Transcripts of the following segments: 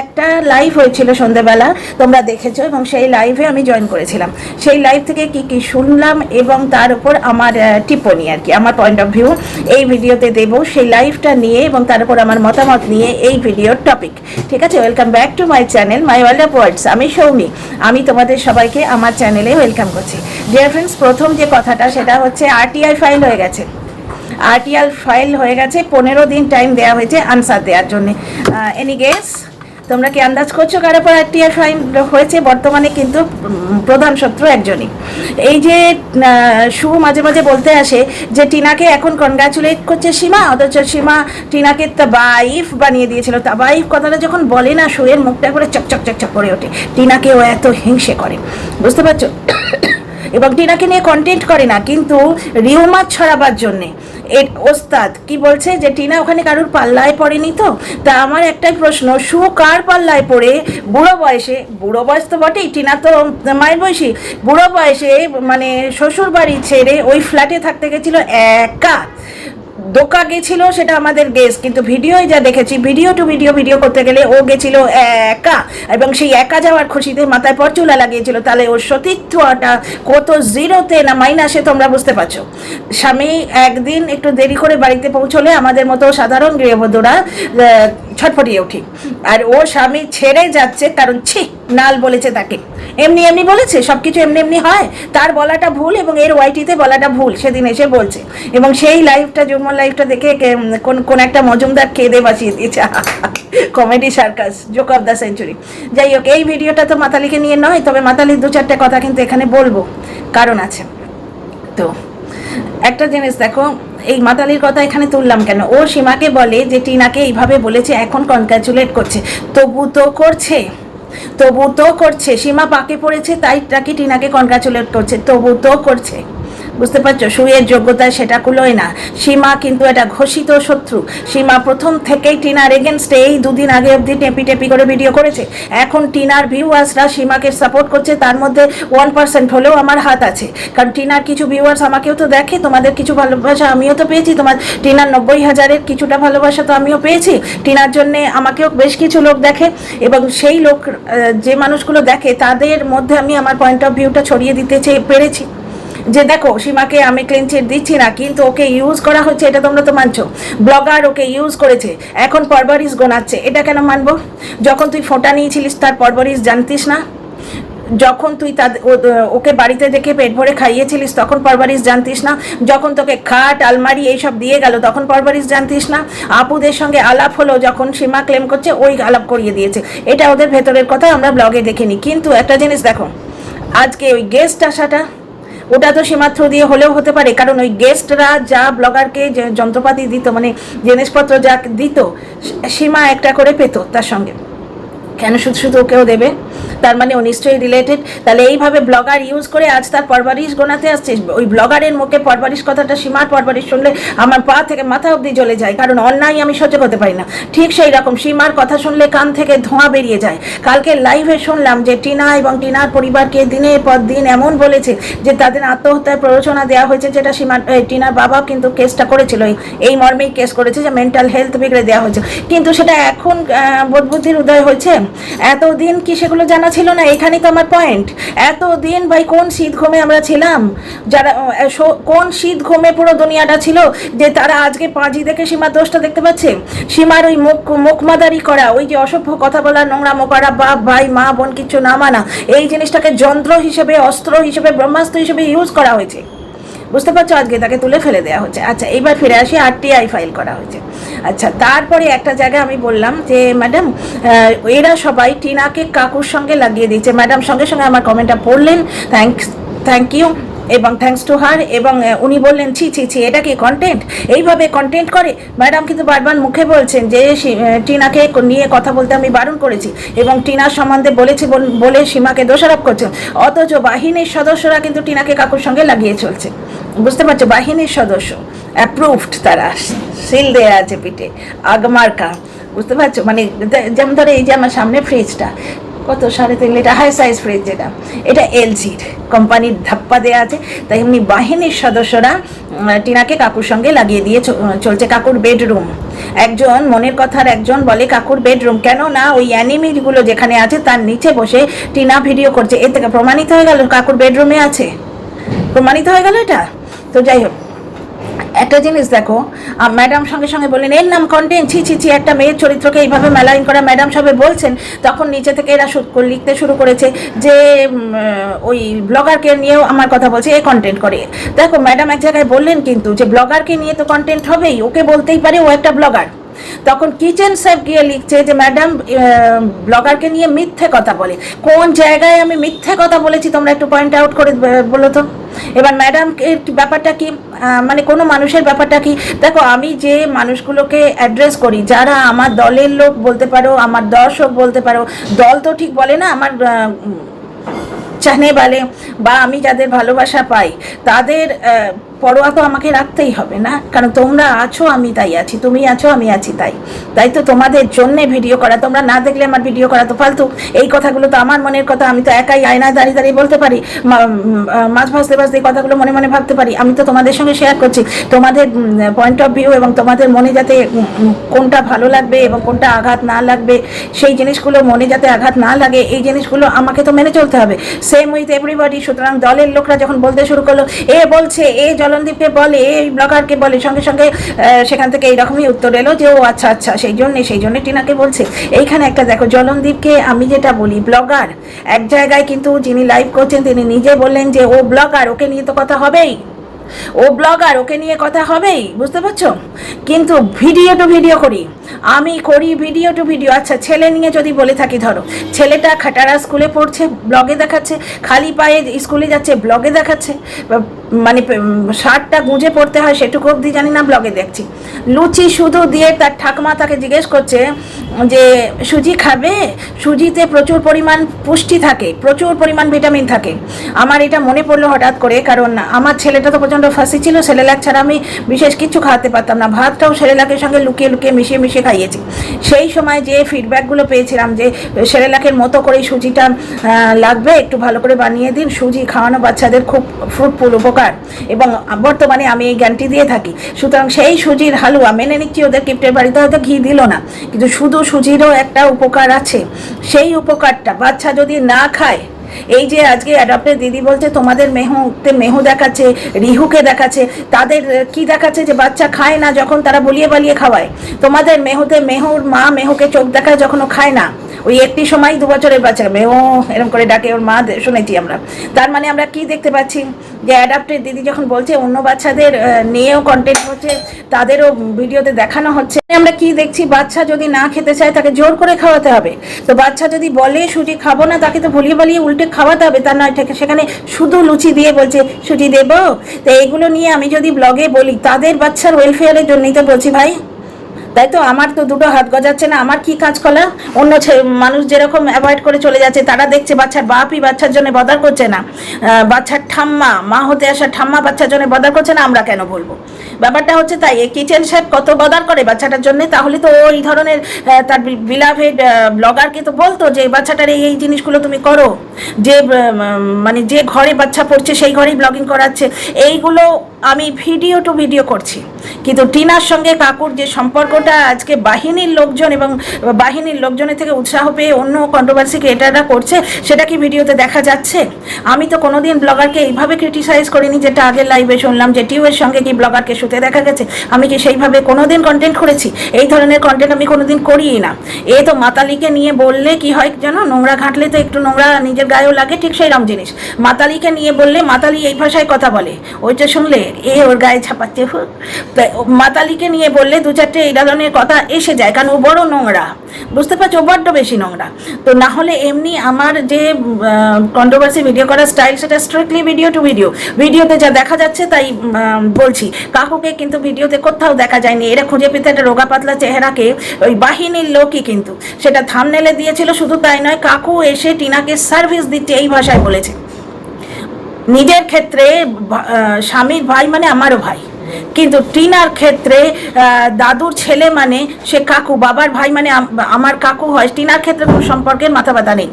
একটা লাইভ হয়েছিল সন্ধ্যেবেলা, তোমরা দেখেছো, এবং সেই লাইভে আমি জয়েন করেছিলাম। সেই লাইভ থেকে কি কি শুনলাম এবং তার উপর আমার টিপ্পনি আর কি, আমার পয়েন্ট অফ ভিউ এই ভিডিওতে দেবো। সেই লাইভটা নিয়ে এবং তার উপর আমার মতামত নিয়ে এই ভিডিওর টপিক। ঠিক আছে, welcome back to my channel my world of words. আমি সৌমি, আমি তোমাদের সবাইকে আমার চ্যানেলে ওয়েলকাম করছি। ডিয়ার ফ্রেন্ডস, প্রথম যে কথাটা সেটা হচ্ছে আরটিআই ফাইল হয়ে গেছে। আরটিআই ফাইল হয়ে গেছে, 15 দিন টাইম দেওয়া হয়েছে আনসার দেওয়ার জন্য। এনি গেস, তোমরা কি আন্দাজ করছো কার উপর আরটিআই ফাইল হয়েছে? বর্তমানে কিন্তু প্রধান শত্রু একজনই। এই যে শু মাঝে মাঝে বলতে আসে যে টিনাকে এখন কনগ্রাচুলেট করছে সীমা, অথচ সীমা টিনাকে তাবাইফ বানিয়ে দিয়েছিল। তাবাইফ কথাটা যখন বলে না, শুয়ের মুখটা করে চকচক চকচক করে ওঠে। টিনাকে ও এত হিংসে করে, বুঝতে পারছো? এবং টিনাকে নিয়ে কন্টেন্ট করে না, কিন্তু রিউমার ছড়াবার জন্যে এর ওস্তাদ কি বলছে যে টিনা ওখানে কারুর পাল্লায় পড়েনি। তো তা আমার একটাই প্রশ্ন, শু কার পাল্লায় পড়ে বুড়ো বয়সে, বুড়ো বয়স তো বটেই, টিনা তো মায়ের বয়সী, বুড়ো বয়সে মানে শ্বশুর বাড়ি ছেড়ে ওই ফ্ল্যাটে থাকতে গেছিল একা। দোকা গেছিল সেটা আমাদের গেস, কিন্তু ভিডিওয় যা দেখেছি, ভিডিও টু ভিডিও করতে গেলে ও গেছিল একা, এবং সেই একা যাওয়ার খুশিতে মাথায় পরচুলা লাগিয়েছিল। তাহলে ওর সতীত্বটা কত জিরোতে না মাইনাসে তোমরা বুঝতে পারছো। স্বামী একদিন একটু দেরি করে বাড়িতে পৌঁছলে আমাদের মতো সাধারণ গৃহবধূরা ছটফটিয়ে উঠি, আর ও স্বামী ছেড়ে যাচ্ছে কারণ ছি নাল বলেছে তাকে, এমনি এমনি বলেছে, সব কিছু এমনি এমনি হয়, তার বলাটা ভুল এবং এর ওয়াইটিতে বলাটা ভুল, সেদিন এসে বলছে। এবং সেই লাইভটা, যুগ্মন লাইভটা দেখে কোন একটা মজুমদার কেঁদে বাঁচিয়ে দিয়েছে। Comedy circus, joke of the century. যাই হোক, এই ভিডিওটা তো মাতালিকে নিয়ে নয়, তবে মাতালির 2-4টে কথা কিন্তু এখানে বলবো, কারণ আছে। তো একটা জিনিস দেখো, এই মাতালির কথা এখানে তুললাম কেন, ও সীমাকে বলে যে টিনাকে এইভাবে বলেছে, এখন কনগ্রাচুলেট করছে, তবু তো করছে, সীমা পাকে পড়েছে তাই তাকে টিনাকে কনগ্রাচুলেট করছে, তবু তো করছে। বুঝতে পারছো, সুয়ের যোগ্যতায় সেটা কুলোয় না। সীমা কিন্তু এটা ঘোষিত শত্রু। সীমা প্রথম থেকেই টিনার এগেনস্টে এই 2 দিন আগে অবধি টেপি করে ভিডিও করেছে। এখন টিনার ভিউয়ার্সরা সীমাকে সাপোর্ট করছে, তার মধ্যে 1% হলেও আমার হাত আছে, কারণ টিনার কিছু ভিউয়ার্স আমাকেও তো দেখে, তোমাদের কিছু ভালোবাসা আমিও তো পেয়েছি, তোমার টিনার 90,000-এর কিছুটা ভালোবাসা তো আমিও পেয়েছি। টিনার জন্যে আমাকেও বেশ কিছু লোক দেখে, এবং সেই লোক যে মানুষগুলো দেখে তাদের মধ্যে আমি আমার পয়েন্ট অফ ভিউটা ছড়িয়ে দিতে পেরেছি। যে দেখো, সীমাকে আমি ক্লিন চিট দিচ্ছি না, কিন্তু ওকে ইউজ করা হচ্ছে, এটা তোমরা তো মানছো। ব্লগার ওকে ইউজ করেছে, এখন পরবরিশ গোনাচ্ছে, এটা কেন মানবো? যখন তুই ফোঁটা নিয়েছিলিস তার পরবরিশ জানতিস না? যখন তুই ওকে বাড়িতে দেখে পেট ভরে খাইয়েছিলিস তখন পরবরিশ জানতিস না? যখন তোকে খাট আলমারি এইসব দিয়ে গেল তখন পরবরিশ জানতিস না? আপুদের সঙ্গে আলাপ হলো যখন সীমা ক্লেম করছে ওই আলাপ করিয়ে দিয়েছে, এটা ওদের ভেতরের কথা, আমরা ব্লগে দেখিনি। কিন্তু একটা জিনিস দেখো, আজকে ওই গেস্ট আসাটা, ওটা তো সীমা থ্রু দিয়ে হলেও হতে পারে, কারণ ওই গেস্টরা যা ব্লগারকে যন্ত্রপাতি দিত, মানে জিনিসপত্র যা দিত, সীমা একটা করে পেত তার সঙ্গে, কেন শুধু ওকেও দেবে? তার মানে ও নিশ্চয়ই রিলেটেড। তাহলে এইভাবে ব্লগার ইউজ করে আজ তার পরবরিশ গোনাতে আসছে। ওই ব্লগারের মুখে পরবরিশ কথাটা, সীমার পরবরিশ শুনলে আমার পা থেকে মাথা অবধি জ্বলে যায়, কারণ অন্যায় আমি সহ্য করতে পারি না। ঠিক সেই রকম সীমার কথা শুনলে কান থেকে ধোঁয়া বেরিয়ে যায়। কালকে লাইভে শুনলাম যে টিনা এবং টিনার পরিবারকে দিনের পর দিন এমন বলেছে যে তাদের আত্মহত্যার প্ররোচনা দেওয়া হয়েছে, যেটা টিনার বাবা কিন্তু কেসটা করেছিল, এই মর্মেই কেস করেছে যে মেন্টাল হেলথ বিগড়ে দেওয়া হয়েছে। কিন্তু সেটা এখন বোধবুদ্ধির উদয় হয়েছে, এতদিন কি সেগুলো জানা ছিল না? এখানেই তো আমার পয়েন্ট। এতদিন ভাই কোন শীত ঘুমে আমরা ছিলাম, যারা কোন শীত ঘুমে পুরো দুনিয়াটা ছিল, যে তারা আজকে পাঁজি দেখে সীমার দোষটা দেখতে পাচ্ছে? সীমার ওই মুখমাদারি করা, ওই যে অসভ্য কথা বলা, নোংরামো করা, বাপ ভাই মা বোন কিচ্ছু না মানা, এই জিনিসটাকে যন্ত্র হিসেবে, অস্ত্র হিসেবে, ব্রহ্মাস্ত্র হিসেবে ইউজ করা হয়েছে। বুঝতে পারছো, আজকে তাকে তুলে ফেলে দেওয়া হচ্ছে। আচ্ছা, এবার ফিরে আসি, আরটিআই ফাইল করা হয়েছে। আচ্ছা, তারপরে একটা জায়গায় আমি বললাম যে ম্যাডাম, এরা সবাই টিনাকে কাকুর সঙ্গে লাগিয়ে দিচ্ছে। ম্যাডাম সঙ্গে সঙ্গে আমার কমেন্টটা পড়লেন, থ্যাংক ইউ, এবং থ্যাঙ্কস টু হার, এবং উনি বললেন ছি, এটা কি কন্টেন্ট? এইভাবে কন্টেন্ট করে? ম্যাডাম কিন্তু বারবার মুখে বলছেন যে টিনাকে নিয়ে কথা বলতে আমি বারণ করেছি, এবং টিনার সম্বন্ধে বলেছি বলে সীমাকে দোষারোপ করছেন, অথচ বাহিনীর সদস্যরা কিন্তু টিনাকে কাকুর সঙ্গে লাগিয়ে চলছে। বুঝতে পারছো, বাহিনীর সদস্য অ্যাপ্রুভড, তারা সিল দেয়া আছে পিঠে, আগমার্কা। বুঝতে পারছো, মানে যেমন ধরো এই যে আমার সামনে ফ্রিজটা, কত 3.5 লিটার হাই সাইজ ফ্রিজ, যেটা এটা এলজির কোম্পানির ধাপ্পা দেওয়া আছে। তাই এমনি বাহিনীর সদস্যরা টিনাকে কাকুর সঙ্গে লাগিয়ে দিয়ে চলছে। কাকুর বেডরুম, একজন মনের কথার একজন বলে কাকুর বেডরুম, কেন না ওই অ্যানিমিগুলো যেখানে আছে তার নিচে বসে টিনা ভিডিও করছে। এর থেকে প্রমাণিত হয়ে গেল কাকুর বেডরুমে আছে, প্রমাণিত হয়ে গেল এটা। তো যাই হোক, একটা জিনিস দেখো, ম্যাডাম সঙ্গে সঙ্গে বললেন এর নাম কন্টেন্ট, ছি ছি ছি, একটা মেয়ের চরিত্রকে এইভাবে মেলাইন করা। ম্যাডাম সবে বলছেন, তখন নিচে থেকে এরা লিখতে শুরু করেছে যে ওই ব্লগারকে নিয়েও আমার কথা বলছে, এ কন্টেন্ট করে। দেখো ম্যাডাম এক জায়গায় বললেন কিন্তু যে ব্লগারকে নিয়ে তো কন্টেন্ট হবেই, ওকে বলতেই পারে ও একটা ব্লগার। তখন কিচেন শেফ গিয়ে লিখছে যে ম্যাডাম ব্লগারকে নিয়ে মিথ্যে কথা বলে। কোন জায়গায় আমি মিথ্যে কথা বলেছি তোমরা একটু পয়েন্ট আউট করে বলো তো। এবার ম্যাডাম এর ব্যাপারটা কি, মানে কোনো মানুষের ব্যাপারটা কি? দেখো আমি যে মানুষগুলোকে অ্যাড্রেস করি, যারা আমার দলের লোক বলতে পারো, আমার দর্শক বলতে পারো, দল তো ঠিক বলে না, আমার চাহনে বালে বা আমি যাদের ভালোবাসা পাই, তাদের পরোয়া তো আমাকে রাখতেই হবে না, কারণ তোমরা আছো আমি তাই আছি, তুমি আছো আমি আছি তাই তো তোমাদের জন্যে ভিডিও করা। তোমরা না দেখলে আমার ভিডিও করা তো ফালতু। এই কথাগুলো তো আমার মনের কথা, আমি তো একাই আয়নায় দাঁড়িয়ে দাঁড়িয়ে বলতে পারি, মাছ ভাজতে ভাজতে এই কথাগুলো মনে মনে ভাবতে পারি। আমি তো তোমাদের সঙ্গে শেয়ার করছি তোমাদের পয়েন্ট অফ ভিউ, এবং তোমাদের মনে যাতে কোনটা ভালো লাগবে এবং কোনটা আঘাত না লাগবে, সেই জিনিসগুলো মনে যাতে আঘাত না লাগে, এই জিনিসগুলো আমাকে তো মেনে চলতে হবে। Same with everybody. সুতরাং দলের লোকরা যখন বলতে শুরু করলো, এ বলছে, এ জলনদীপকে বলে, এই ব্লগারকে বলে, সঙ্গে সঙ্গে সেখান থেকে এইরকমই উত্তর এলো যে ও আচ্ছা আচ্ছা সেই জন্যে টিনাকে বলছে। এইখানে একটা দেখো, জলনদীপকে আমি যেটা বলি ব্লগার, এক জায়গায় কিন্তু যিনি লাইভ করছেন তিনি নিজে বললেন যে ও ব্লগার, ওকে নিয়ে তো কথা হবেই, ও ব্লগার, ওকে নিয়ে কথা হবেই, বুঝতে পারছো? কিন্তু ভিডিও টু ভিডিও করি, আমি করি ভিডিও টু ভিডিও। আচ্ছা ছেলে নিয়ে যদি বলে থাকি, ধরো ছেলেটা খাটারা স্কুলে পড়ছে, ব্লগে দেখাচ্ছে, খালি পায়ে স্কুলে যাচ্ছে, ব্লগে দেখাচ্ছে, মানে শার্টটা গুঁজে পড়তে হয় সেটুকু অবধি জানি না, ব্লগে দেখছি। লুচি শুধু দিয়ে তার ঠাকুমা তাকে জিজ্ঞেস করছে যে সুজি খাবে, সুজিতে প্রচুর পরিমাণ পুষ্টি থাকে, প্রচুর পরিমাণ ভিটামিন থাকে। আমার এটা মনে পড়লো হঠাৎ করে, কারণ আমার ছেলেটা তো প্রচণ্ড ফাঁসি ছিল, সেরেলাক ছাড়া আমি বিশেষ কিছু খাওয়াতে পারতাম না, ভাতটাও সেরেলাকের সঙ্গে লুকিয়ে লুকিয়ে মিশিয়ে মিশিয়ে খাইয়েছি। সেই সময় যে ফিডব্যাকগুলো পেয়েছিলাম যে সেরেলাকের মতো করে সুজিটা লাগবে, একটু ভালো করে বানিয়ে দিন, সুজি খাওয়ানো বাচ্চাদের খুব ফ্রুটফুল উপকার, এবং বর্তমানে আমি এই জ্ঞানটি দিয়ে থাকি। সুতরাং সেই সুজির হালুয়া মেনে নিচ্ছি, ওদের কিপ্টের বাড়িতে হয়তো ঘি দিল না, কিন্তু শুধু সুজিরও একটা উপকার আছে। সেই উপকারটা বাচ্চা যদি না খায়, এই যে আজকে অ্যাডপ্টের দিদি বলছে তোমাদের মেহু দেখাচ্ছে, রিহুকে দেখাচ্ছে, তাদের কি দেখাচ্ছে যে বাচ্চা খায় না যখন তারা বলিয়ে বালিয়ে খাওয়ায়। তোমাদের মেহুর মা মেহুকে চোখ দেখায় যখন ও খায় না, ওই একটি সময় 2 বছরের বাচ্চা মেহু এরকম করে ডাকে ওর মা, শুনেছি আমরা। তার মানে আমরা কি দেখতে পাচ্ছি যে অ্যাডাপ্টের দিদি যখন বলছে অন্য বাচ্চাদের নিয়েও কন্টেন্ট হচ্ছে, তাদেরও ভিডিওতে দেখানো হচ্ছে, আমরা কি দেখছি, বাচ্চা যদি না খেতে চায় তাকে জোর করে খাওয়াতে হবে। তো বাচ্চা যদি বলে সুজি খাবো না, তাকে তো বলিয়ে বালিয়ে উল্টে খাওয়াতে হবে, তা নয় সেখানে শুধু লুচি দিয়ে বলছে সুজি দেবো। তো এইগুলো নিয়ে আমি যদি ব্লগে বলি, তাদের বাচ্চার ওয়েলফেয়ারের জন্যই তো বলছি ভাই, তাই তো। আমার তো দুটো হাত গজাচ্ছে না, আমার কি কাজ করা? অন্য মানুষ যেরকম অ্যাভয়েড করে চলে যাচ্ছে, তারা দেখছে বাচ্চার বাপই বাচ্চার জন্য বদার করছে না, বাচ্চার ঠাম্মা, মা হতে আসা ঠাম্মা বাচ্চার জন্য বদার করছে না, আমরা কেন বলবো? ব্যাপারটা হচ্ছে তাই। এই কিচেন শেফ কত বদার করে বাচ্চাটার জন্য, তাহলে তো ওই ধরনের তার বিলাভেড ব্লগারকে তো বলতো যে বাচ্চাটার এই জিনিসগুলো তুমি করো, যে মানে যে ঘরে বাচ্চা পড়ছে সেই ঘরেই ব্লগিং করাচ্ছে। এইগুলো আমি ভিডিও টু ভিডিও করছি, কিন্তু টিনার সঙ্গে কাকুর যে সম্পর্কটা আজকে বাহিনীর লোকজন এবং বাহিনীর লোকজনের থেকে উৎসাহ পেয়ে অন্য কন্ট্রোভার্সি ক্রিয়েটাররা করছে, সেটা কি ভিডিওতে দেখা যাচ্ছে? আমি তো কোনোদিন ব্লগারকে এইভাবে ক্রিটিসাইজ করিনি, যেটা আগের লাইভে শুনলাম যে টিউয়ের সঙ্গে কি ব্লগারকে শুতে দেখা গেছে। আমি কি সেইভাবে কোনোদিন কন্টেন্ট করেছি? এই ধরনের কন্টেন্ট আমি কোনোদিন করিই না। এ তো মাতালিকে নিয়ে বললে কি হয় জানো, নোংরা ঘাঁটলে তো একটু নোংরা নিজের গায়েও লাগে, ঠিক সেইরকম জিনিস। মাতালিকে নিয়ে বললে, মাতালি এই ভাষায় কথা বলে, ওইটা শুনলে এ ওর গায়ে ছাপাচ্ছে। মাতালিকে নিয়ে বললে 2-4টে এই ধরনের কথা এসে যায়, কারণ ও বড় নোংরা, বুঝতে পারছো, বড্ড বেশি নোংরা। তো না হলে এমনি আমার যে কন্ট্রোভার্সি ভিডিও করার স্টাইল, সেটা স্ট্রিক্টলি ভিডিও টু ভিডিও, ভিডিওতে যা দেখা যাচ্ছে তাই বলছি। কাকুকে কিন্তু ভিডিওতে কোথাও দেখা যায়নি। এরা খুঁজে পেতে একটা রোগা পাতলা চেহারাকে ওই বাহিনীর লোকই কিন্তু সেটা থাম্বনেলে দিয়েছিল। শুধু তাই নয়, কাকু এসে টিনাকে সার্ভিস দিচ্ছে এই ভাষায় বলেছে। নিজের ক্ষেত্রে স্বামীর ভাই মানে আমারও ভাই, কিন্তু টিনার ক্ষেত্রে দাদুর ছেলে মানে সে কাকু, বাবার ভাই মানে আমার কাকু হয়। টিনার ক্ষেত্রে কোনো সম্পর্কের মাথা ব্যথা নেই,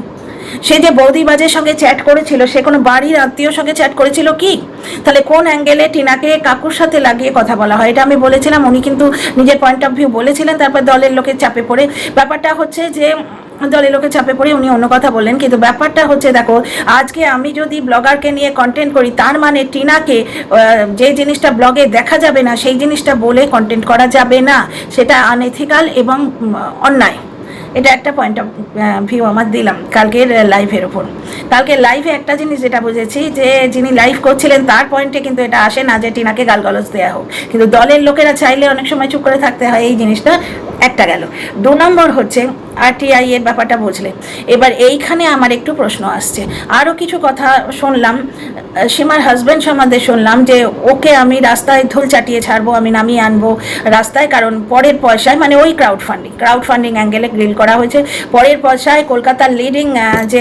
সে যে বৌদিবাজের সঙ্গে চ্যাট করেছিল, সে কোনো বাড়ির আত্মীয়র সঙ্গে চ্যাট করেছিল কি? তাহলে কোন অ্যাঙ্গেলে টিনাকে কাকুর সাথে লাগিয়ে কথা বলা হয়? এটা আমি বলেছিলাম, উনি কিন্তু নিজের পয়েন্ট অফ ভিউ বলেছিলেন, তারপর দলের লোকের চাপে পড়ে ব্যাপারটা হচ্ছে যে দলের লোকে চাপে পড়ে উনি অন্য কথা বললেন। কিন্তু ব্যাপারটা হচ্ছে, দেখো আজকে আমি যদি ব্লগারকে নিয়ে কন্টেন্ট করি, তার মানে টিনাকে যে জিনিসটা ব্লগে দেখা যাবে না সেই জিনিসটা বলে কন্টেন্ট করা যাবে না, সেটা আনএথিক্যাল এবং অন্যায়। এটা একটা পয়েন্ট অফ ভিউ আমার দিলাম কালকের লাইভের ওপর। কালকে লাইভে একটা জিনিস যেটা বুঝেছি, যে যিনি লাইভ করছিলেন তার পয়েন্টে কিন্তু এটা আসে না যে টিনাকে গালগালজ দেওয়া হোক, কিন্তু দলের লোকেরা চাইলে অনেক সময় চুপ করে থাকতে হয়, এই জিনিসটা একটা গেল। 2 নম্বর হচ্ছে RTI এর ব্যাপারটা বুঝলে। এবার এইখানে আমার একটু প্রশ্ন আসছে, আরও কিছু কথা শুনলাম, সীমার হাজব্যান্ড সম্বন্ধে শুনলাম যে ওকে আমি রাস্তায় ধুল চাটিয়ে ছাড়বো, আমি নামিয়ে আনবো রাস্তায়, কারণ পরের পয়সায়, মানে ওই ক্রাউড ফান্ডিং অ্যাঙ্গেলে গ্রিল করা হয়েছে, পরের পয়সায় কলকাতার লিডিং যে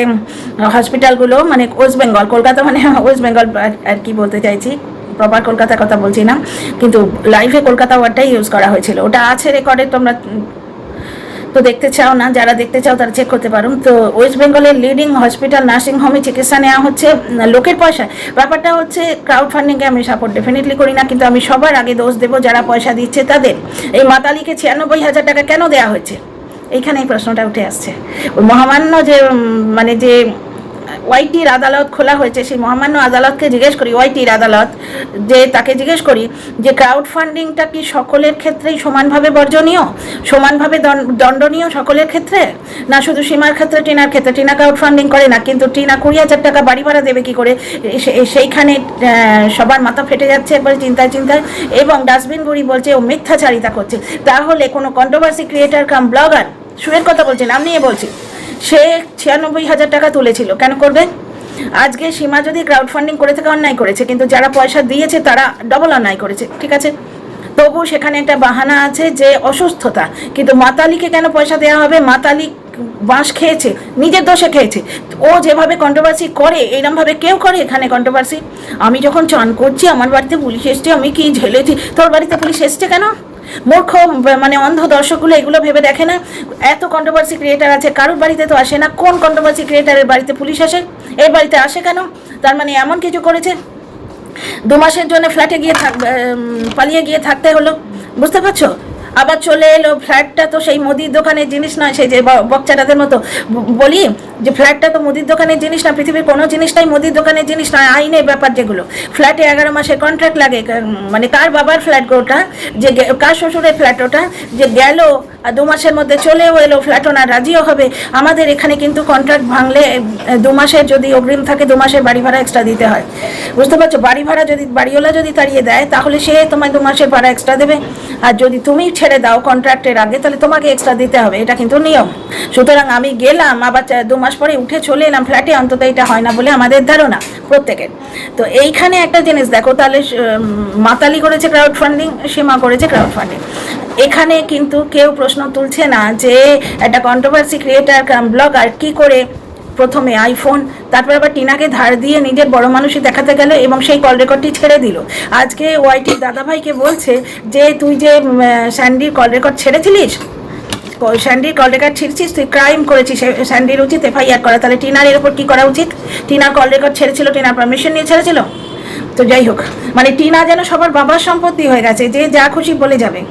হসপিটালগুলো, মানে ওয়েস্ট বেঙ্গল, কলকাতা মানে ওয়েস্ট বেঙ্গল আর কি বলতে চাইছি, প্রপার কলকাতার কথা বলছি না, কিন্তু লাইভে কলকাতা ওয়ার্ডটাই ইউজ করা হয়েছিল, ওটা আছে রেকর্ডে, তোমরা তো দেখতে চাও না, যারা দেখতে চাও তারা চেক করতে পারো। তো ওয়েস্ট বেঙ্গলের লিডিং হসপিটাল নার্সিংহোমে চিকিৎসা নেওয়া হচ্ছে লোকের পয়সায়। ব্যাপারটা হচ্ছে ক্রাউড ফান্ডিংকে আমি সাপোর্ট ডেফিনেটলি করি না, কিন্তু আমি সবার আগে দোষ দেবো যারা পয়সা দিচ্ছে তাদের। এই মাতালিকে 96,000 টাকা কেন দেওয়া হয়েছে, এইখানে এই প্রশ্নটা উঠে আসছে। ওই মহামান্য যে মানে যে ওয়াইটির আদালত খোলা হয়েছে, সেই মহামান্য আদালতকে জিজ্ঞেস করি, ওয়াইটির আদালত যে তাকে জিজ্ঞেস করি যে ক্রাউড ফান্ডিংটা কি সকলের ক্ষেত্রেই সমানভাবে বর্জনীয়, সমানভাবে দণ্ডনীয় সকলের ক্ষেত্রে, না শুধু সীমার ক্ষেত্রে, টিনার ক্ষেত্রে? টিনা ক্রাউড ফান্ডিং করে না, কিন্তু টিনা 20,000 টাকা বাড়ি ভাড়া দেবে কি করে, সেইখানে সবার মাথা ফেটে যাচ্ছে একবারে চিন্তায়। এবং ডাস্টবিন গুড়ি বলছে ও মিথ্যাচারিতা করছে। তাহলে কোনো কন্ট্রোভার্সি ক্রিয়েটার কাম ব্লগার, সুরের কথা বলছি, নাম নিয়ে বলছি, সে 96,000 টাকা তুলেছিল, কেন করবে? আজকে সীমা যদি ক্রাউড ফান্ডিং করে থেকে অন্যায় করেছে, কিন্তু যারা পয়সা দিয়েছে তারা ডবল অন্যায় করেছে, ঠিক আছে, তবু সেখানে একটা বাহানা আছে যে অসুস্থতা। কিন্তু মাতালিকে কেন পয়সা দেওয়া হবে? মাতালি বাঁশ খেয়েছে, নিজের দোষে খেয়েছে। ও যেভাবে কন্ট্রোভার্সি করে, এইরকমভাবে কেউ করে এখানে কন্ট্রোভার্সি? আমি যখন চান করছি, আমার বাড়িতে পুলিশ এসছে, আমি কি ঝেলেছি? তোর বাড়িতে পুলিশ এসছে কেন? মূর্খ মানে অন্ধ দর্শকগুলো এগুলো ভেবে দেখে না? এত কন্ট্রোভার্সি ক্রিয়েটার আছে, কারোর বাড়িতে তো আসে না। কোন কন্ট্রোভার্সি ক্রিয়েটারের বাড়িতে পুলিশ আসে? এর বাড়িতে আসে কেন? তার মানে এমন কিছু করেছে, 2 মাসের জন্য ফ্ল্যাটে গিয়ে পালিয়ে গিয়ে থাকতে হলো, বুঝতে পারছো? আবার চলে এলো। ফ্ল্যাটটা তো সেই মুদির দোকানের জিনিস নয়, সেই যে বক্সাটাদের মতো বলি যে ফ্ল্যাটটা তো মুদির দোকানের জিনিস না, পৃথিবীর কোনো জিনিসটাই মুদির দোকানের জিনিস নয়। আইনের ব্যাপার যেগুলো, ফ্ল্যাটে 11 মাসের কন্ট্রাক্ট লাগে, মানে কার বাবার ফ্ল্যাট ওটা, যে কার শ্বশুরের ফ্ল্যাট ওটা, যে গেল 2 মাসের মধ্যে চলেও এলো, ফ্ল্যাট ওনার রাজিও হবে। আমাদের এখানে কিন্তু কন্ট্রাক্ট ভাঙলে 2 মাসের যদি অগ্রিম থাকে, 2 মাসের বাড়ি ভাড়া এক্সট্রা দিতে হয়, বুঝতে পারছো? বাড়ি ভাড়া যদি বাড়িওয়ালা যদি তাড়িয়ে দেয়, তাহলে সে তোমায় 2 মাসের ভাড়া এক্সট্রা দেবে, আর যদি তুমি ছেড়ে দাও কন্ট্রাক্টের আগে, তাহলে তোমাকে এক্সট্রা দিতে হবে, এটা কিন্তু নিয়ম। সুতরাং আমি গেলাম, আবার 2 মাস পরে উঠে চলে এলাম ফ্ল্যাটে, অন্তত এটা হয় না বলে আমাদের ধারণা প্রত্যেকের। তো এইখানে একটা জিনিস দেখো, তাহলে মাতালি করেছে ক্রাউড ফান্ডিং, সীমা করেছে ক্রাউড ফান্ডিং। এখানে কিন্তু কেউ প্রশ্ন তুলছে না যে একটা কন্ট্রোভার্সি ক্রিয়েটার ব্লগার কি করে প্রথমে আইফোন, তারপর আবার টিনাকে ধার দিয়ে নিজের বড় মানুষই দেখাতে গেল এবং সেই কল রেকর্ডটি ছেড়ে দিল। আজকে ওয়াইটির দাদাভাইকে বলছে যে তুই যে স্যান্ডির কল রেকর্ড ছেড়েছিলিস, স্যান্ডির কল রেকর্ড ছিঁড়ছিস, তুই ক্রাইম করেছিস, স্যান্ডির উচিত FIR করা। তাহলে টিনার এর উপর কী করা উচিত? টিনার কল রেকর্ড ছেড়েছিল, টিনার পারমিশন নিয়ে ছেড়েছিল। তো যাই হোক, মানে টিনা যেন সবার বাবার সম্পত্তি হয়ে গেছে, যে যা খুশি বলে যাবে,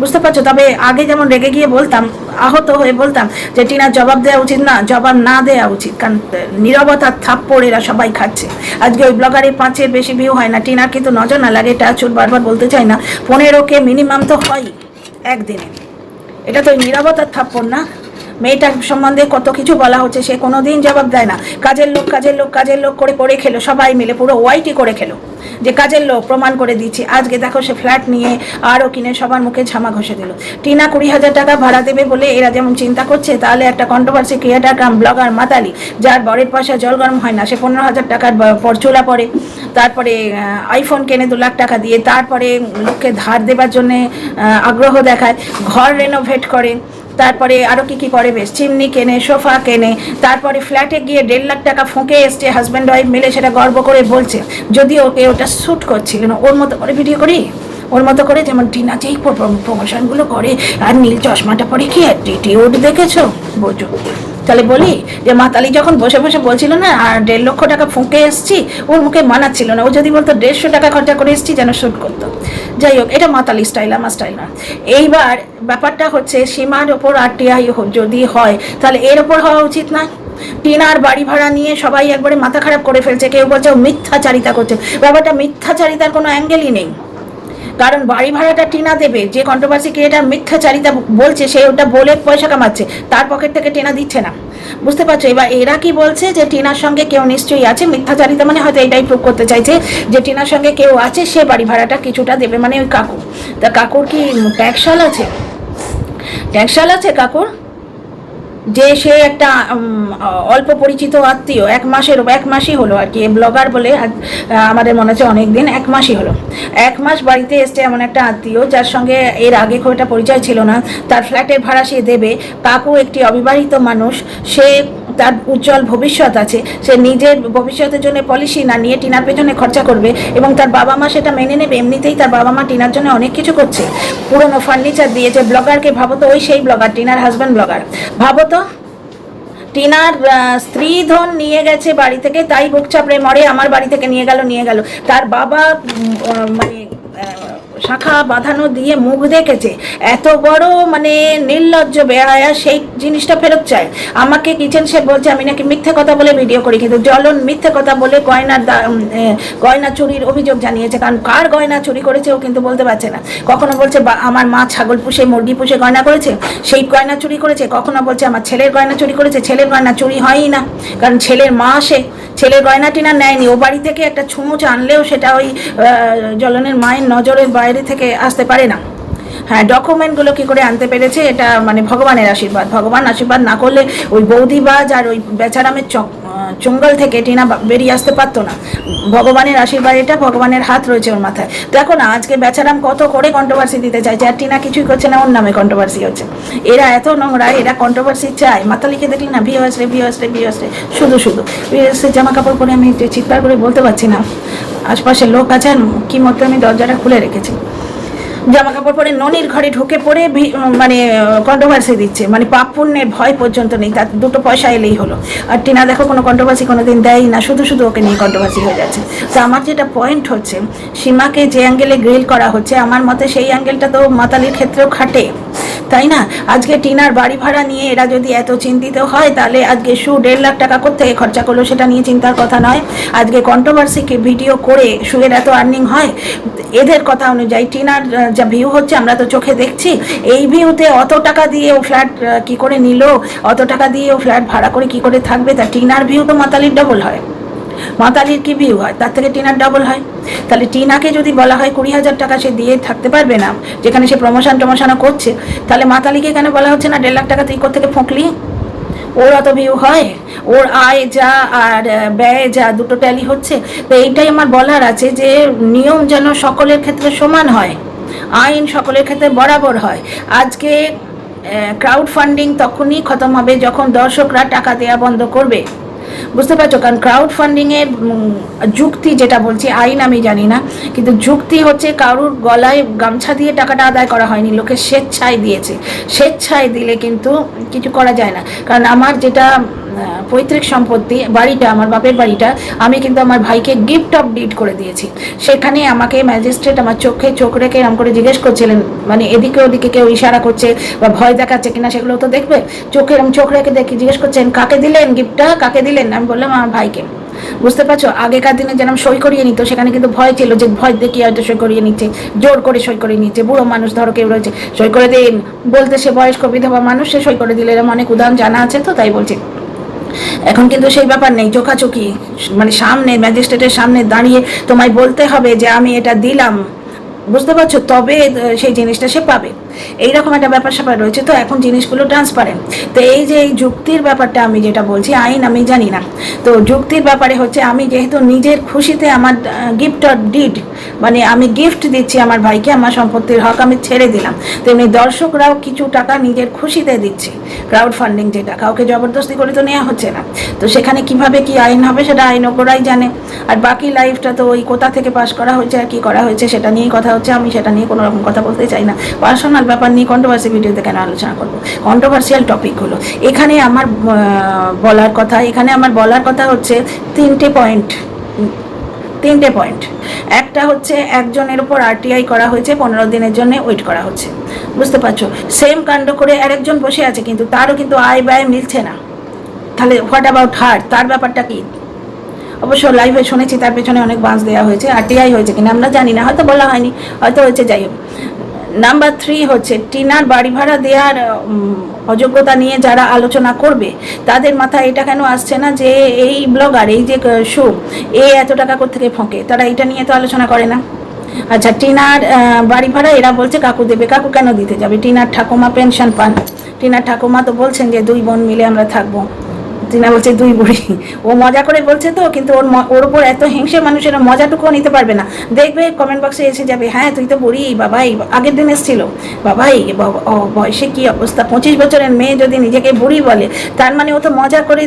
বুঝতে পারছো? তবে আগে যেমন রেগে গিয়ে বলতাম, আহত হয়ে বলতাম যে টিনার জবাব দেওয়া উচিত না, জবাব না দেওয়া উচিত, কারণ নীরবতার থাপ্পড় এরা সবাই খাচ্ছে। আজকে ওই ব্লগারের 5-এর বেশি ভিউ হয় না, টিনার কিন্তু নজর না লাগে, টাচুট বারবার বলতে চাই না, 15K মিনিমাম তো হয় একদিনে। এটা তো নীরবতার থাপ্পড় না? মেয়েটার সম্বন্ধে কত কিছু বলা হচ্ছে, সে কোনো দিন জবাব দেয় না। কাজের লোক করে খেলো, সবাই মিলে পুরো ওয়াইটি করে খেলো যে কাজের লোক, প্রমাণ করে দিচ্ছি। আজকে দেখো সে ফ্ল্যাট নিয়ে আরও কিনে সবার মুখে ঝামা ঘষে দিল। টিনা 20,000 টাকা ভাড়া দেবে বলে এরা যেমন চিন্তা করছে, তাহলে একটা কন্ট্রোভার্সি ক্রিয়েটার কাম ব্লগার মাতালি, যার বরের পয়সা জল গরম হয় না, সে 15,000 টাকার পরচুলা পরে, তারপরে আইফোন কেনে 2 লাখ টাকা দিয়ে, তারপরে লোককে ধার দেবার জন্যে আগ্রহ দেখায়, ঘর রেনোভেট করে, তারপরে আরও কী করে, বেশ চিমনি কেনে, সোফা কেনে, তারপরে ফ্ল্যাটে গিয়ে 1.5 লাখ টাকা ফুঁকে এসছে, হাজব্যান্ড ওয়াইফ মিলে সেটা গর্ব করে বলছে, যদিও ওকে ওটা শ্যুট করছিল না। ওর মতো করে ভিডিও করি, ওর মতো করে, যেমন টিনা যেই প্রমোশনগুলো করে আর নীল চশমাটা পরে কি অ্যাটিটিউড দেখেছো, বোঝো? তাহলে বলি যে মাতালি যখন বসে বসে বলছিল না আর 1.5 লক্ষ টাকা ফুঁকে এসছি, ওর মুখে মানাচ্ছিল না। ও যদি বলতো 150 টাকা খরচা করে এসছি যেন শ্যুট করতো। যাই হোক, এটা মাতালি স্টাইল, আমার স্টাইল না। এইবার ব্যাপারটা হচ্ছে সীমার ওপর RTI যদি হয় তাহলে এর ওপর হওয়া উচিত না? টিনার বাড়ি ভাড়া নিয়ে সবাই একবারে মাথা খারাপ করে ফেলছে, কেউ বলছে ও মিথ্যাচারিতা করছে। ব্যাপারটা মিথ্যাচারিতার কোনো অ্যাঙ্গেলই নেই, কারণ বাড়ি ভাড়াটা টিনা দেবে। যে কন্ট্রোভার্সি ক্রিয়েটার মিথ্যাচারিতা বলছে সে ওটা বলে পয়সা কামাচ্ছে, তার পকেট থেকে টিনা দিচ্ছে না, বুঝতে পারছো? এবার এরা কি বলছে যে টিনার সঙ্গে কেউ নিশ্চয়ই আছে। মিথ্যাচারিতা মানে হয়তো এটাই প্রুভ করতে চাইছে যে টিনার সঙ্গে কেউ আছে, সে বাড়ি ভাড়াটা কিছুটা দেবে, মানে ওই কাকু। তা কাকুর কি ট্যাক্সাল আছে? ট্যাক্সাল আছে কাকুর, যে সে একটা অল্প পরিচিত আত্মীয়, 1 মাসই হলো আর কি, ব্লগার বলে আমাদের মনে হচ্ছে অনেক দিন, 1 মাসই হলো। 1 মাস বাড়িতে এসছে এমন একটা আত্মীয় যার সঙ্গে এর আগে খুব একটা পরিচয় ছিল না, তার ফ্ল্যাটের ভাড়া সে দেবে। কাকু একটি অবিবাহিত মানুষ, সে তার উজ্জ্বল ভবিষ্যৎ আছে, সে নিজের ভবিষ্যতের জন্য পলিসি না নিয়ে টিনার পেছনে খরচা করবে এবং তার বাবা মা সেটা মেনে নেবে। এমনিতেই তার বাবা মা টিনার জন্য অনেক কিছু করছে, পুরনো ফার্নিচার দিয়েছে। ব্লগারকে ভাবো তো, ওই সেই ব্লগার, টিনার হাজব্যান্ড ব্লগার। ভাবো তো, টিনার স্ত্রী ধন নিয়ে গেছে বাড়ি থেকে, তাই বুক চাপড়ে মরে আমার বাড়ি থেকে নিয়ে গেল। তার বাবা মানে শাখা বাঁধানো দিয়ে মুখ দেখেছে, এত বড় মানে নির্লজ্জ বেহায়া, সেই জিনিসটা ফেরত চায়। আমাকে কিচেন শেফ বলছে আমি নাকি মিথ্যে কথা বলে ভিডিও করি, কিন্তু জ্বলন মিথ্যে কথা বলে গয়না চুরির অভিযোগ জানিয়েছে। কারণ কার গয়না চুরি করেছে ও কিন্তু বলতে পারছে না। কখনো বলছে আমার মা ছাগল পুষে মুরগি পুষে গয়না করেছে, সেই গয়না চুরি করেছে। কখনো বলছে আমার ছেলের গয়না চুরি করেছে, ছেলের গয়না চুরি হয়ই না, কারণ ছেলের মা আসে, ছেলের গয়না টিনা নেয়নি। ও বাড়ি থেকে একটা ছুমুচ আনলেও সেটা ওই জ্বলনের মায়ের নজরের বাইরে থেকে আসতে পারে না। হ্যাঁ, ডকুমেন্টগুলো কী করে আনতে পেরেছে এটা মানে ভগবানের আশীর্বাদ। ভগবান আশীর্বাদ না করলে ওই বৌদিবাজ আর ওই বেচারামের চঙ্গল থেকে টিনা বেরিয়ে আসতে পারতো না। ভগবানের আশীর্বাদ, এটা ভগবানের হাত রয়েছে ওর মাথায়। দেখো না, আজকে বেচারাম কত করে কন্ট্রোভার্সি দিতে চাইছে, আর টিনা কিছুই করছে না, ওর নামে কন্ট্রোভার্সি হচ্ছে। এরা এত নোংরা, এরা কন্ট্রোভার্সি চায়। মাতালিকে দেখলি না, ভিউয়ার্স রে শুধু ভিউয়ার্সের জামা কাপড় পরে আমি চিৎকার করে বলতে পারছি না, আশপাশে লোক আছেন কি মতো আমি দরজাটা খুলে রেখেছি। জামা কাপড় পরে ননির ঘরে ঢুকে পড়ে মানে কন্ট্রোভার্সি দিচ্ছে, মানে পাপ পুণ্যের ভয় পর্যন্ত নেই, তার 2 পয়সা এলেই হলো। আর টিনা দেখো কোনো কন্ট্রোভার্সি কোনোদিন দেয়ই না, শুধু ওকে নিয়ে কন্ট্রোভার্সি হয়ে যাচ্ছে। তো আমার যেটা পয়েন্ট হচ্ছে, সীমাকে যে অ্যাঙ্গেলে গ্রিল করা হচ্ছে, আমার মতে সেই অ্যাঙ্গেলটা তো মাতালির ক্ষেত্রেও খাটে, তাই না? আজকে টিনার বাড়ি ভাড়া নিয়ে এরা যদি এত চিন্তিত হয়, তাহলে আজকে 1.5 লাখ টাকা কোত্থেকে খরচা করলো সেটা নিয়ে চিন্তার কথা নয়। আজকে কন্ট্রোভার্সিকে ভিডিও করে সুয়ের এত আর্নিং হয়, এদের কথা অনুযায়ী টিনার যা ভিউ হচ্ছে আমরা তো চোখে দেখছি। এই ভিউতে অত টাকা দিয়ে ও ফ্ল্যাট কি করে নিল, অত টাকা দিয়ে ও ফ্ল্যাট ভাড়া করে কি করে থাকবে? তা টিনার ভিউ তো মাতালির ডবল হয়। মাতালির কি ভিউ হয়, তার থেকে টিনার ডবল হয়। তাহলে টিনাকে যদি বলা হয় 20,000 টাকা সে দিয়ে থাকতে পারবে না, যেখানে সে প্রমোশনও করছে, তাহলে মাতালিকে কেন বলা হচ্ছে না 1.5 লাখ টাকা তুই কোত্থেকে ফোঁকলি? ওর অত ভিউ হয়, ওর আয় যা আর ব্যয় যা দুটো ট্যালি হচ্ছে। তো এইটাই আমার বলার আছে যে নিয়ম যেন সকলের ক্ষেত্রে সমান হয়, আইন সকলের ক্ষেত্রে বরাবর হয়। আজকে ক্রাউড ফান্ডিং তখনই খতম হবে যখন দর্শকরা টাকা দেওয়া বন্ধ করবে, বুঝতে পারছো? কারণ ক্রাউড ফান্ডিংয়ের যুক্তি যেটা বলছি, আইন আমি জানি না, কিন্তু যুক্তি হচ্ছে কারুর গলায় গামছা দিয়ে টাকাটা আদায় করা হয়নি, লোকে স্বেচ্ছায় দিয়েছে। স্বেচ্ছায় দিলে কিন্তু কিছু করা যায় না। কারণ আমার যেটা পৈতৃক সম্পত্তি, বাড়িটা, আমার বাপের বাড়িটা, আমি কিন্তু আমার ভাইকে গিফট অফ ডিড করে দিয়েছি। সেখানে আমাকে ম্যাজিস্ট্রেট আমার চোখে চোখ রেখে এরকম করে জিজ্ঞেস করছিলেন, মানে এদিকে ওদিকে কেউ ইশারা করছে বা ভয় দেখাচ্ছে কিনা সেগুলো তো দেখবে। চোখ রেখে দেখি জিজ্ঞেস করছেন কাকে দিলেন গিফটটা, কাকে দিলেন? আমি বললাম আমার ভাইকে। বুঝতে পারছো? আগেকার দিনে যেরকম সই করিয়ে নিত, সেখানে কিন্তু ভয় ছিল যে ভয় দেখিয়ে হয়তো সই করিয়ে নিচ্ছে, জোর করে সই করে নিচ্ছে। বুড়ো মানুষ ধরো কেউ রয়েছে, সই করে দিন বলতে, সে বয়স্ক বিধবা মানুষ, সে সই করে দিলে, এরকম অনেক উদাহরণ জানা আছে, তো তাই বলছি। এখন কিন্তু সেই ব্যাপার নেই, চোখাচোখি, মানে সামনে ম্যাজিস্ট্রেটের সামনে দাঁড়িয়ে তোমায় বলতে হবে যে আমি এটা দিলাম, বুঝতে পারছো? তবে সেই জিনিসটা সে পাবে। এইরকম একটা ব্যাপার স্যাপার রয়েছে। তো এখন জিনিসগুলো ট্রান্সপারেন্ট। তো এই যে এই যুক্তির ব্যাপারটা আমি যেটা বলছি, আইন আমি জানি না, তো যুক্তির ব্যাপারে হচ্ছে আমি যেহেতু নিজের খুশিতে আমার গিফট অর ডিড, মানে আমি গিফট দিচ্ছি আমার ভাইকে, আমার সম্পত্তির হক আমি ছেড়ে দিলাম, তেমনি দর্শকরাও কিছু টাকা নিজের খুশিতে দিচ্ছে। ক্রাউড ফান্ডিং যেটা, কাউকে জবরদস্তি করে তো নেওয়া হচ্ছে না। তো সেখানে কিভাবে কি আইন হবে সেটা আইন ওপরাই জানে। আর বাকি লাইফটা তো ওই কোথা থেকে পাস করা হয়েছে আর কি করা হয়েছে সেটা নিয়েই কথা হচ্ছে। আমি সেটা নিয়ে কোনো রকম কথা বলতে চাই না, পার্সোনাল ব্যাপার নিয়ে কন্ট্রোভার্সি ভিডিওতে কেন আলোচনা করবো? কন্ট্রোভার্সিয়াল টপিকগুলো এখানে আমার বলার কথা হচ্ছে তিনটে পয়েন্ট। একটা হচ্ছে একজনের উপর আরটিআই করা হয়েছে, 15 দিনের জন্য ওয়েট করা হচ্ছে, বুঝতে পারছো? সেম কাণ্ড করে আরেকজন বসে আছে, কিন্তু তারও কিন্তু আয় ব্যয় মিলছে না। তাহলে হোয়াট অ্যাবাউট হার? তার ব্যাপারটা কি? অবশ্য লাইভে শুনেছি তার পেছনে অনেক বাঁশ দেওয়া হয়েছে, আরটিআই হয়েছে কিনা আমরা জানি না, হয়তো বলা হয়নি, হয়তো হয়েছে, যাই হোক। নাম্বার 3 হচ্ছে টিনার বাড়ি ভাড়া দেওয়ার অযোগ্যতা নিয়ে যারা আলোচনা করবে তাদের মাথায় এটা কেন আসছে না যে এই ব্লগার, এই যে শো, এত টাকা কোত্থেকে ফোঁকে? তারা এটা নিয়ে তো আলোচনা করে না। আচ্ছা, টিনার বাড়ি ভাড়া এরা বলছে কাকু দেবে, কাকু কেন দিতে যাবে? টিনার ঠাকুমা পেনশন পান, টিনার ঠাকুমা তো বলছেন যে 2 বোন মিলে আমরা থাকবো, টিনা বলছে 2 বুড়ি। ও মজা করে বলছে তো, কিন্তু ওর ওপর এত হিংসে মানুষেরা মজাটুকুও নিতে পারবে না। দেখবে কমেন্ট বক্সে এসে যাবে, হ্যাঁ তুই তো বুড়ি বাবাই, আগের দিন এসেছিল বাবাই, বয়সে কি অবস্থা, 25 বছরের মেয়ে যদি নিজেকে বুড়ি বলে, তার মানে ও তো মজা করে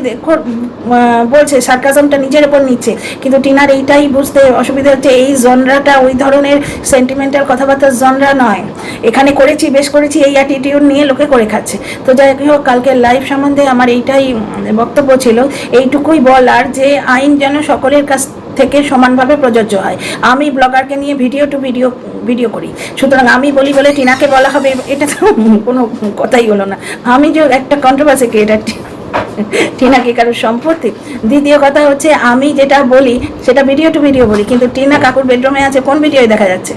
বলছে, সার্কাজমটা নিজের ওপর নিচ্ছে। কিন্তু টিনার এইটাই বুঝতে অসুবিধা হচ্ছে, এই জনরাটা ওই ধরনের সেন্টিমেন্টাল কথাবার্তার জনরা নয়। এখানে বেশ করেছি, এই অ্যাটিটিউড নিয়ে লোকে করে খাচ্ছে। তো যাই হোক, কালকের লাইভ সম্বন্ধে আমার এইটাই বক্তব্য ছিল, এইটুকুই বলার যে আইন যেন সকলের কাছ থেকে সমানভাবে প্রযোজ্য হয়। আমি ব্লগারকে নিয়ে ভিডিও করি, সুতরাং আমি বলি বলে টিনাকে বলা হবে, এটা তো কোনো কথাই হলো না। আমি যে একটা কন্ট্রোভার্সি ক্রিয়েটার, টিনা কি কারোর সম্পত্তি? দ্বিতীয় কথা হচ্ছে, আমি যেটা বলি সেটা ভিডিও বলি, কিন্তু টিনা কাকুর বেডরুমে আছে, কোন ভিডিওয় দেখা যাচ্ছে?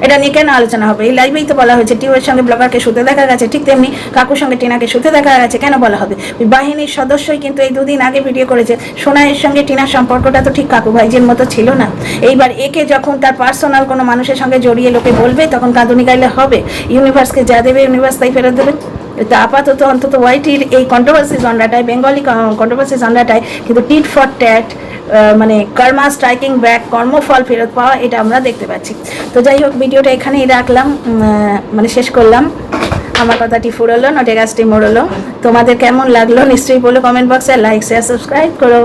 এটা নিয়ে কেন আলোচনা হবে? এই লাইভেই তো বলা হয়েছে টিউয়ের সঙ্গে ব্লগারকে শুতে দেখা গেছে, ঠিক তেমনি কাকুর সঙ্গে টিনাকে শুতে দেখা গেছে, কেন বলা হবে? ওই বাহিনীর সদস্যই কিন্তু এই 2 দিন আগে ভিডিও করেছে। সোনাইয়ের সঙ্গে টিনার সম্পর্কটা তো ঠিক কাকু ভাইজের মতো ছিল না। এইবার একে যখন তার পার্সোনাল কোনো মানুষের সঙ্গে জড়িয়ে লোকে বলবে, তখন কাঁদুনি গাইলে হবে? ইউনিভার্সকে যা দেবে ইউনিভার্স তাই ফেরত দেবে। তা আপাতত অন্তত ওয়াইটির এই কন্ট্রোভার্সি জনরাটায়, বেঙ্গলি কন্ট্রোভার্সি জনরাটায় কিন্তু টিট ফর ট্যাট, মানে কর্মা স্ট্রাইকিং ব্যাক, কর্মফল ফেরত পাওয়া, এটা আমরা দেখতে পাচ্ছি। তো যাই হোক, ভিডিওটা এখানেই রাখলাম, মানে শেষ করলাম। আমার কথাটি ফুরলো, নটে গাছটি মোড়লো। তোমাদের কেমন লাগলো নিশ্চয়ই বলো কমেন্ট বক্সে, লাইক শেয়ার সাবস্ক্রাইব করো।